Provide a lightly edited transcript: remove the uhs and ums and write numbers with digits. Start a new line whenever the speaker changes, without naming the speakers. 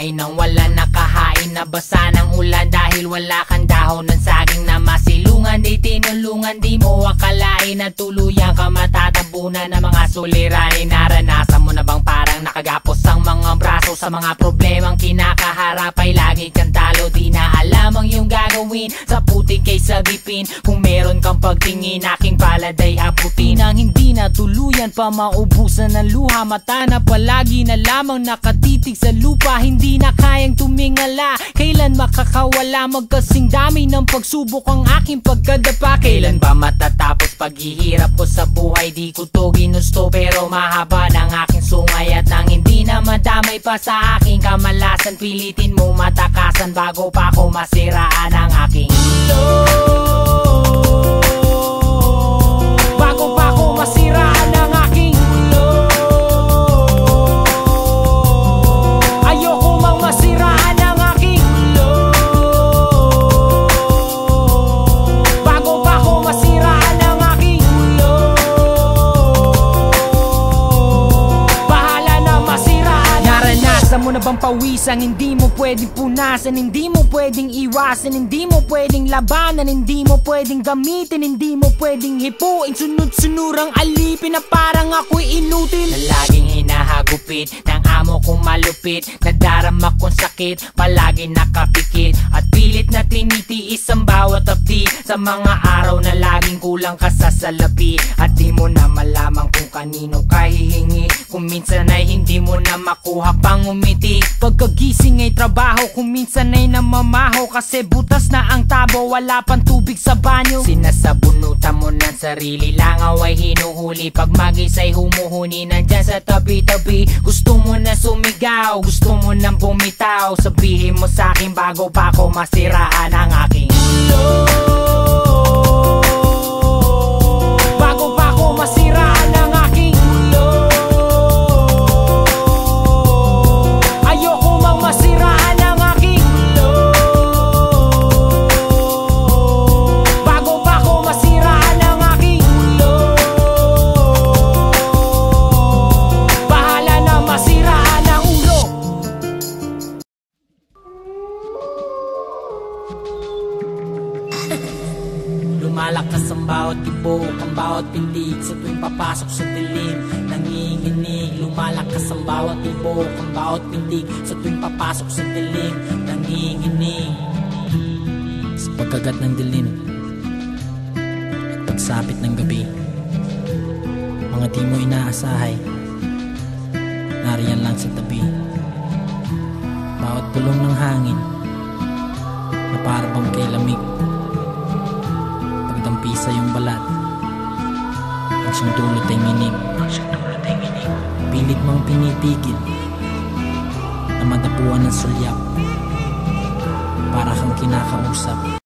kumain ng wala nakahain, nabasa ng ulan dahil wala kang dahon ng saging na masilungan. Di tinulungan, di mo akalain na tuluyan ka matatabunan ng mga suliranin. Naranasan mo na bang parang nakagapos ang mga braso sa mga problemang kinakaharap ay lagi kang talo? Di na alam ang iyong gagawin, sa putik kay sagipin. Kung meron kang pagtingin, aking palad ay abutin. Ang hindi na tuluyan pa maubusan ng luha, mata na palagi na lamang nakatitig sa lupa. Hindi na kayang tumingala, kailan makakawala? Magkasing dami ng pagsubok ang aking pagkadapa. Kailan ba matatapos paghihirap ko sa buhay? Di ko to ginusto pero mahaba ng aking sungay. At nang hindi na madamay pa sa aking kamalasan, pilitin mo matakasan bago pa ako masiraan ang aking ulo. Bago pa ako masiraan ang aking ulo. Ayoko mang masiraan ang aking ulo. Bago pa ako masiraan ang aking ulo. Bahala na masiraan. Naranasan mo na bang pawisan? Hindi mo pwedeng punasan, hindi mo pwedeng iwasan, hindi mo pwedeng labanan, hindi mo pwedeng gamitin, hindi mo pwedeng hipuin. Sunod-sunurang alipin na parang ako'y inutil. Na laging hinahagupit ng amo kong malupit, nadarama kong sakit, palagi nakapikit. At pilit na tinitiis ang bawat apti sa mga araw na laging kulang ka sa salapi. At di mo na malaman kung kanino ka hihingi, kung minsan ay hindi mo na makuha pang umiti. Pagkagising ay trabaho, kung minsan ay namamaho, kasi butas na ang tabo, wala pang tubig sa banyo. Sinasabunutan mo ng sarili, langaw ay hinuhuli. Pag mag-isa'y humuhuni, nandyan sa tabi-tabi. Gusto mo na sumigaw, gusto mo nang bumitaw. Sabihin mo sa'kin bago pa ako masiraan ang aking ulo. Bago pa ako masiraan ang aking ulo. Ayoko mang masiraan ang aking ulo. Bago pa ako masiraan ang aking ulo. Bahala na masiraan ang ulo. Lumalakas ang bawat tibok, ang bawat pintig sa tuwing papasok sa dilim. Nanginginig. Lumalakas ang bawat tibok, ang bawat pintig sa tuwing papasok sa dilim. Nanginginig. Sa pagkagat ng dilim at pagsapit ng gabi, mga di mo inaasahay, nariyan lang sa tabi. Bawat pulong ng hangin na para bang kay lamig, pagdampi sa iyong balat, ang siyang dulot ay nginig. Pilit mong pinipigil na madapuan ng sulyap, para kang kinakausap.